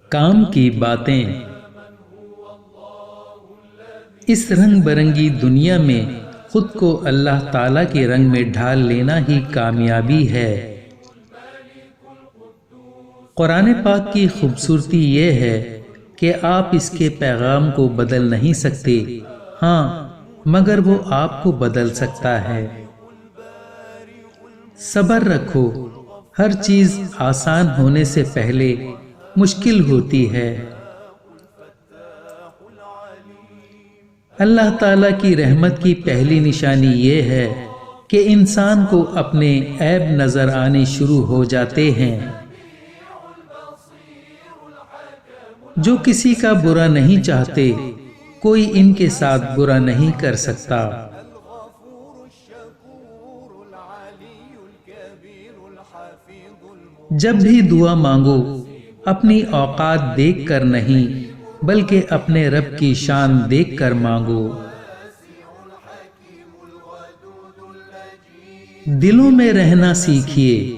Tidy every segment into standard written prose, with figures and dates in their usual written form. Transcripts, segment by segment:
کام کی باتیں۔ اس رنگ برنگی دنیا میں خود کو اللہ تعالیٰ کے رنگ میں ڈھال لینا ہی کامیابی ہے۔ قرآن پاک کی خوبصورتی یہ ہے کہ آپ اس کے پیغام کو بدل نہیں سکتے، ہاں مگر وہ آپ کو بدل سکتا ہے۔ صبر رکھو، ہر چیز آسان ہونے سے پہلے مشکل ہوتی ہے۔ اللہ تعالیٰ کی رحمت کی پہلی نشانی یہ ہے کہ انسان کو اپنے عیب نظر آنے شروع ہو جاتے ہیں۔ جو کسی کا برا نہیں چاہتے، کوئی ان کے ساتھ برا نہیں کر سکتا۔ جب بھی دعا مانگو، اپنی اوقات دیکھ کر نہیں بلکہ اپنے رب کی شان دیکھ کر مانگو۔ دلوں میں رہنا سیکھیے،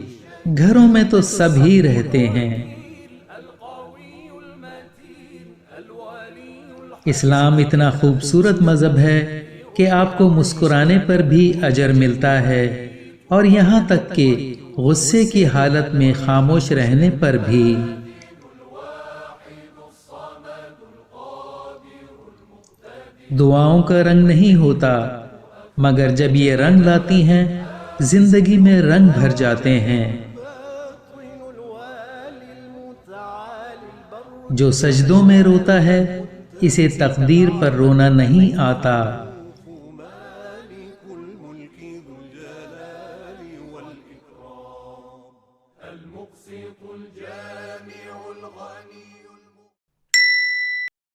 گھروں میں تو سب ہی رہتے ہیں۔ اسلام اتنا خوبصورت مذہب ہے کہ آپ کو مسکرانے پر بھی اجر ملتا ہے، اور یہاں تک کہ غصے کی حالت میں خاموش رہنے پر بھی۔ دعاؤں کا رنگ نہیں ہوتا، مگر جب یہ رنگ لاتی ہیں زندگی میں رنگ بھر جاتے ہیں۔ جو سجدوں میں روتا ہے اسے تقدیر پر رونا نہیں آتا۔ المقسط الجامع الغني